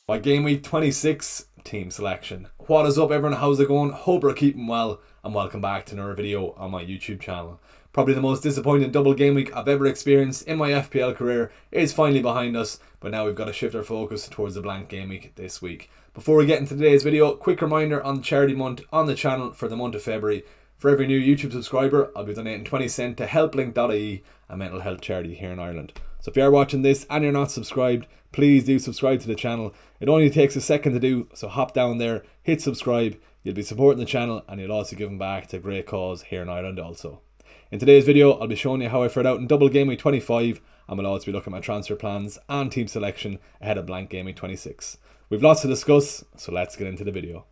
My game week 26 team selection. What is up everyone, how's it going? Hope you're keeping well and welcome back to another video on my YouTube channel. Probably the most disappointing double game week I've ever experienced in my FPL career is finally behind us, but now we've got to shift our focus towards the blank game week this week. Before we get into today's video, quick reminder on the charity month on the channel for the month of February. For every new YouTube subscriber, I'll be donating 20 cents to helplink.ie, a mental health charity here in Ireland. So if you are watching this and you're not subscribed, please do subscribe to the channel. It only takes a second to do, so hop down there, hit subscribe, you'll be supporting the channel and you'll also give back to a great cause here in Ireland also. In today's video, I'll be showing you how I fared out in double game week 25 and we'll also be looking at my transfer plans and team selection ahead of blank game week 26. We've lots to discuss, so let's get into the video.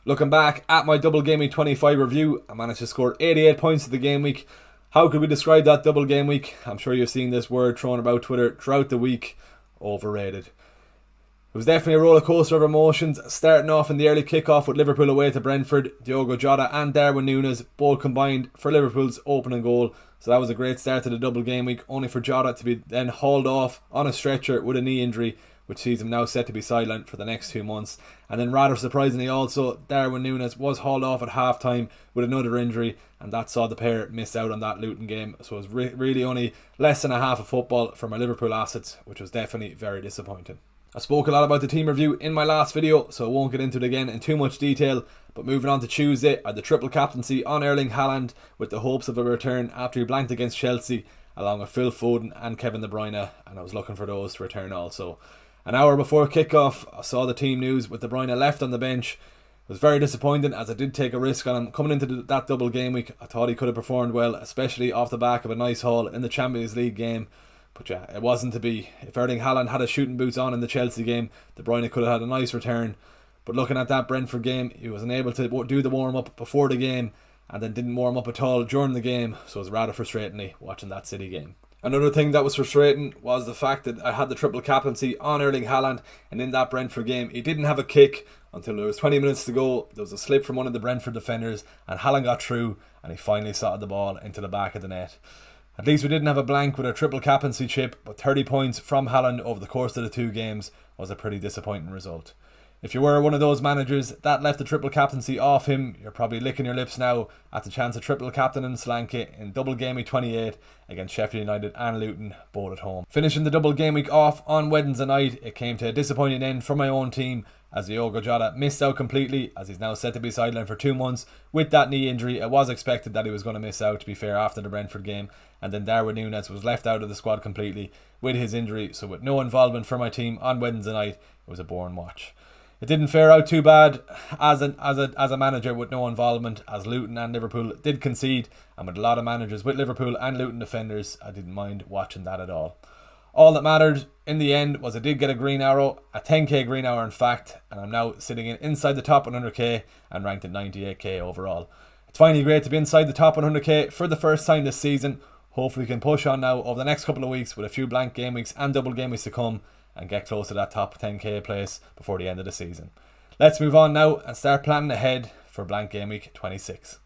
Looking back at my double game week 25 review, I managed to score 88 points of the game week. How could we describe that double game week? I'm sure you've seen this word thrown about Twitter throughout the week. Overrated. It was definitely a roller coaster of emotions, starting off in the early kickoff with Liverpool away to Brentford. Diogo Jota and Darwin Núñez both combined for Liverpool's opening goal. So that was a great start to the double game week, only for Jota to be then hauled off on a stretcher with a knee injury, which sees him now set to be sidelined for the next 2 months. And then rather surprisingly also, Darwin Núñez was hauled off at half time with another injury, and that saw the pair miss out on that Luton game. So it was really only less than a half of football for my Liverpool assets, which was definitely very disappointing. I spoke a lot about the team review in my last video, so I won't get into it again in too much detail. But moving on to Tuesday, I had the triple captaincy on Erling Haaland with the hopes of a return after he blanked against Chelsea, along with Phil Foden and Kevin De Bruyne, and I was looking for those to return also. An hour before kickoff, I saw the team news with De Bruyne left on the bench. It was very disappointing as I did take a risk on him. Coming into that double game week, I thought he could have performed well, especially off the back of a nice haul in the Champions League game. But yeah, it wasn't to be. If Erling Haaland had his shooting boots on in the Chelsea game, De Bruyne could have had a nice return. But looking at that Brentford game, he wasn't able to do the warm-up before the game and then didn't warm up at all during the game. So it was rather frustrating watching that City game. Another thing that was frustrating was the fact that I had the triple captaincy on Erling Haaland, and in that Brentford game he didn't have a kick until there was 20 minutes to go. There was a slip from one of the Brentford defenders and Haaland got through and he finally slotted the ball into the back of the net. At least we didn't have a blank with a triple captaincy chip, but 30 points from Haaland over the course of the 2 games was a pretty disappointing result. If you were one of those managers that left the triple captaincy off him, you're probably licking your lips now at the chance of triple captain and Solanke in double game week 28 against Sheffield United and Luton, both at home. Finishing the double game week off on Wednesday night, it came to a disappointing end for my own team as Diogo Jota missed out completely, as he's now set to be sidelined for 2 months with that knee injury. It was expected that he was going to miss out, to be fair, after the Brentford game, and then Darwin Núñez was left out of the squad completely with his injury. So with no involvement for my team on Wednesday night, it was a boring watch. It didn't fare out too bad as a manager with no involvement, as Luton and Liverpool did concede, and with a lot of managers with Liverpool and Luton defenders, I didn't mind watching that at all. All that mattered in the end was I did get a green arrow, a 10k green arrow in fact, and I'm now sitting inside the top 100k and ranked at 98k overall. It's finally great to be inside the top 100k for the first time this season. Hopefully we can push on now over the next couple of weeks with a few blank game weeks and double game weeks to come, and get close to that top 10k place before the end of the season. Let's move on now and start planning ahead for blank game week 26.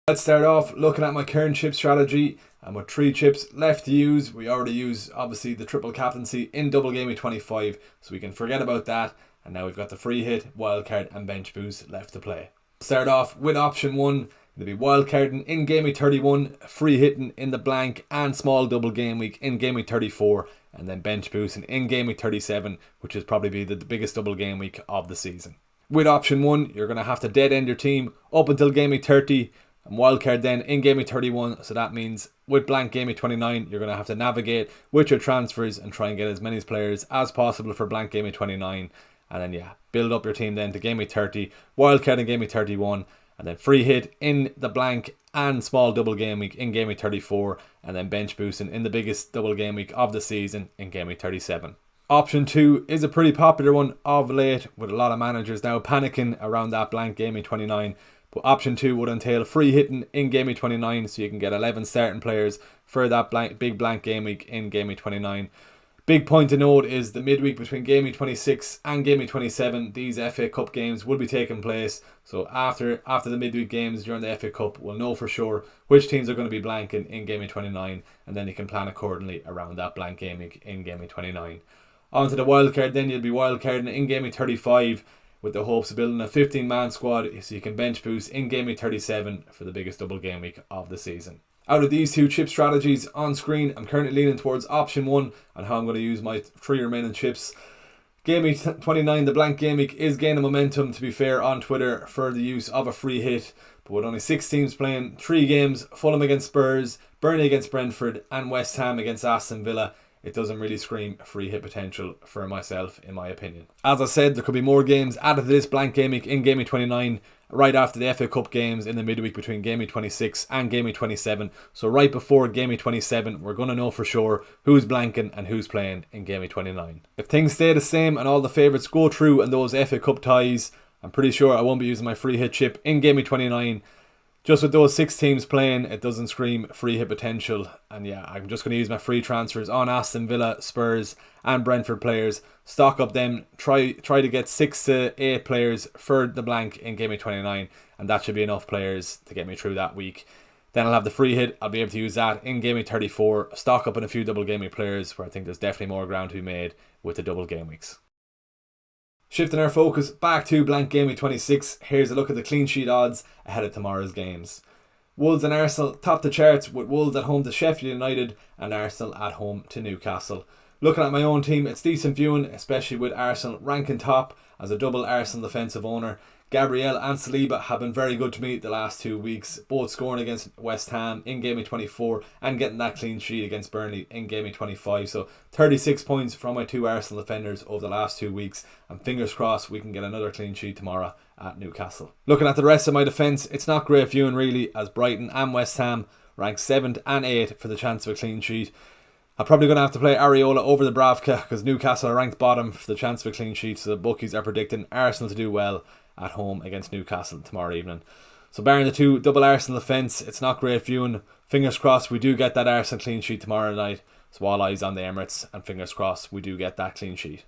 Let's start off looking at my current chip strategy, and with 3 chips left to use. We already used obviously the triple captaincy in double game week 25, so we can forget about that, and now we've got the free hit, wildcard and bench boost left to play. Start off with option 1. There'll be wildcarding in game week 31, free hitting in the blank and small double game week in game week 34, and then bench boosting in game week 37, which is probably be the biggest double game week of the season. With option 1, you're going to have to dead end your team up until game week 30, and wildcard then in game week 31. So that means with blank game week 29, you're going to have to navigate with your transfers and try and get as many players as possible for blank game week 29, and then build up your team then to game week 30, wildcard in game week 31, and then free hit in the blank and small double game week in game week 34, and then bench boosting in the biggest double game week of the season in game week 37. Option 2 is a pretty popular one of late, with a lot of managers now panicking around that blank game week 29. But option 2 would entail free hitting in game week 29, so you can get 11 starting players for that big blank game week in game week 29. Big point to note is the midweek between game week 26 and game week 27, these FA Cup games will be taking place. So after the midweek games during the FA Cup, we'll know for sure which teams are going to be blanking in game week 29, and then you can plan accordingly around that blank game week in game week 29. On to the wildcard, then you'll be wildcarding in game week 35 with the hopes of building a 15-man squad so you can bench boost in game week 37 for the biggest double game week of the season. Out of these two chip strategies on screen, I'm currently leaning towards option 1 and how I'm going to use my 3 remaining chips. Game week 29, the blank game week, is gaining momentum, to be fair, on Twitter for the use of a free hit. But with only 6 teams playing, 3 games, Fulham against Spurs, Burnley against Brentford and West Ham against Aston Villa, it doesn't really scream free hit potential for myself, in my opinion. As I said, there could be more games added to this blank game week in game week 29, right after the FA Cup games in the midweek between game week 26 and game week 27. So right before game week 27, we're going to know for sure who's blanking and who's playing in game week 29. If things stay the same and all the favourites go through and those FA Cup ties, I'm pretty sure I won't be using my free hit chip in game week 29. Just with those 6 teams playing, it doesn't scream free hit potential. And yeah, I'm just going to use my free transfers on Aston Villa, Spurs and Brentford players. Stock up them. Try to get 6 to 8 players for the blank in game week 29. And that should be enough players to get me through that week. Then I'll have the free hit. I'll be able to use that in game week 34. Stock up on a few double game week players where I think there's definitely more ground to be made with the double game weeks. Shifting our focus back to blank game week 26, here's a look at the clean sheet odds ahead of tomorrow's games. Wolves and Arsenal top the charts, with Wolves at home to Sheffield United and Arsenal at home to Newcastle. Looking at my own team, it's decent viewing, especially with Arsenal ranking top as a double Arsenal defensive owner. Gabriel and Saliba have been very good to me the last 2 weeks, both scoring against West Ham in game week 24 and getting that clean sheet against Burnley in game week 25. So 36 points from my 2 Arsenal defenders over the last 2 weeks, and fingers crossed we can get another clean sheet tomorrow at Newcastle. Looking at the rest of my defence, it's not great viewing really, as Brighton and West Ham rank 7th and 8th for the chance of a clean sheet. I'm probably going to have to play Areola over the Bravka because Newcastle are ranked bottom for the chance of a clean sheet, so the bookies are predicting Arsenal to do well at home against Newcastle tomorrow evening. So barring the 2 double Arsenal defence, it's not great viewing. Fingers crossed we do get that Arsenal clean sheet tomorrow night. So all eyes on the Emirates, and fingers crossed we do get that clean sheet.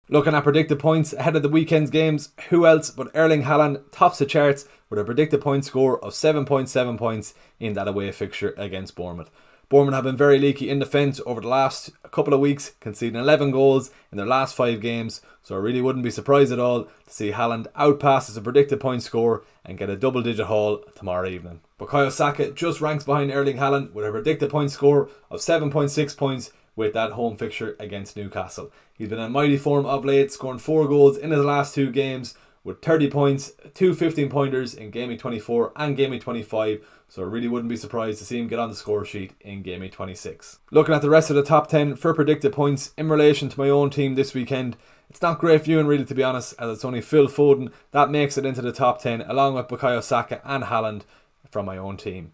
Looking at predicted points ahead of the weekend's games, who else but Erling Haaland tops the charts with a predicted point score of 7.7 points in that away fixture against Bournemouth. Bournemouth have been very leaky in defence over the last couple of weeks, conceding 11 goals in their last 5 games, so I really wouldn't be surprised at all to see Haaland outpass as a predicted point score and get a double-digit haul tomorrow evening. Bukayo Saka just ranks behind Erling Haaland with a predicted point score of 7.6 points with that home fixture against Newcastle. He's been in mighty form of late, scoring 4 goals in his last 2 games with 30 points, 2 15-pointers in game week 24 and game week 25, so I really wouldn't be surprised to see him get on the score sheet in game week 26. Looking at the rest of the top 10 for predicted points in relation to my own team this weekend, it's not great viewing really, to be honest, as it's only Phil Foden that makes it into the top 10 along with Bukayo Saka and Haaland from my own team.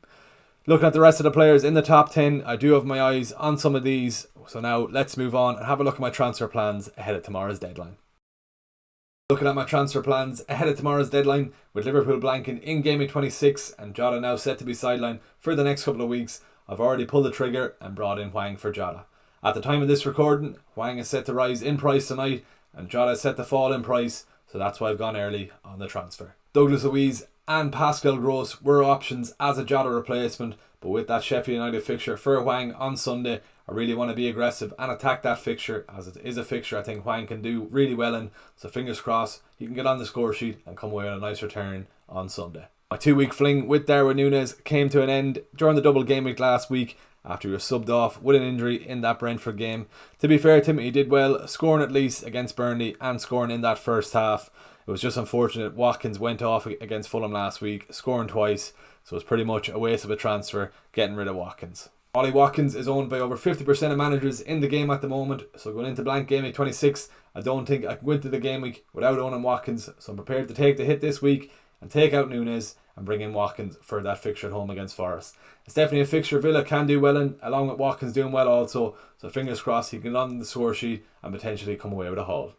Looking at the rest of the players in the top 10, I do have my eyes on some of these, so now let's move on and have a look at my transfer plans ahead of tomorrow's deadline. Looking at my transfer plans ahead of tomorrow's deadline, with Liverpool blanking in game week 26 and Jota now set to be sidelined for the next couple of weeks, I've already pulled the trigger and brought in Hwang for Jota. At the time of this recording, Hwang is set to rise in price tonight and Jota is set to fall in price, so that's why I've gone early on the transfer. Douglas Luiz and Pascal Gross were options as a Jota replacement, but with that Sheffield United fixture for Hwang on Sunday, I really want to be aggressive and attack that fixture, as it is a fixture I think Hwang can do really well in, so fingers crossed he can get on the score sheet and come away with a nice return on Sunday. My 2-week fling with Darwin Núñez came to an end during the double game week last week after he was subbed off with an injury in that Brentford game. To be fair to him, he did well, scoring at least against Burnley and scoring in that first half. It was just unfortunate Watkins went off against Fulham last week, scoring twice, so it's pretty much a waste of a transfer getting rid of Watkins. Ollie Watkins is owned by over 50% of managers in the game at the moment, so going into blank game week 26, I don't think I can go into the game week without owning Watkins, so I'm prepared to take the hit this week and take out Núñez and bring in Watkins for that fixture at home against Forest. It's definitely a fixture Villa can do well in, along with Watkins doing well also, so fingers crossed he can get on the score sheet and potentially come away with a haul.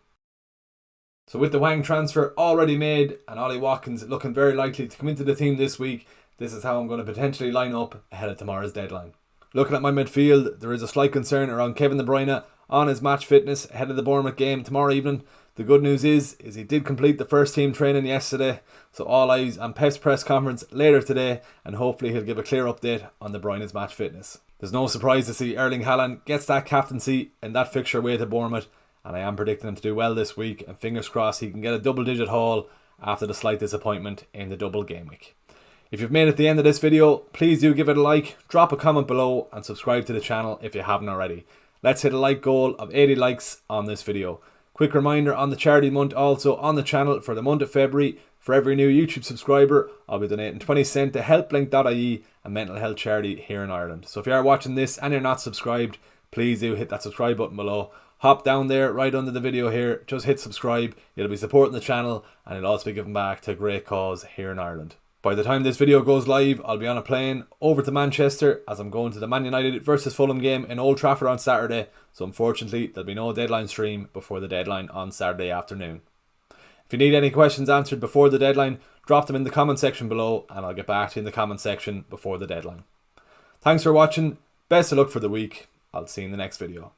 So with the Hwang transfer already made and Ollie Watkins looking very likely to come into the team this week, this is how I'm going to potentially line up ahead of tomorrow's deadline. Looking at my midfield, there is a slight concern around Kevin De Bruyne on his match fitness ahead of the Bournemouth game tomorrow evening. The good news is he did complete the first team training yesterday, so all eyes on Pep's press conference later today, and hopefully he'll give a clear update on De Bruyne's match fitness. There's no surprise to see Erling Haaland gets that captaincy in that fixture away to Bournemouth, and I am predicting him to do well this week, and fingers crossed he can get a double-digit haul after the slight disappointment in the double game week. If you've made it to the end of this video, please do give it a like, drop a comment below, and subscribe to the channel if you haven't already. Let's hit a like goal of 80 likes on this video. Quick reminder on the charity month also on the channel for the month of February. For every new YouTube subscriber, I'll be donating 20 cents to helplink.ie, a mental health charity here in Ireland. So if you are watching this and you're not subscribed, please do hit that subscribe button below. Hop down there right under the video here, just hit subscribe. You'll be supporting the channel and it'll also be given back to a great cause here in Ireland. By the time this video goes live, I'll be on a plane over to Manchester as I'm going to the Man United versus Fulham game in Old Trafford on Saturday. So unfortunately, there'll be no deadline stream before the deadline on Saturday afternoon. If you need any questions answered before the deadline, drop them in the comment section below and I'll get back to you in the comment section before the deadline. Thanks for watching. Best of luck for the week. I'll see you in the next video.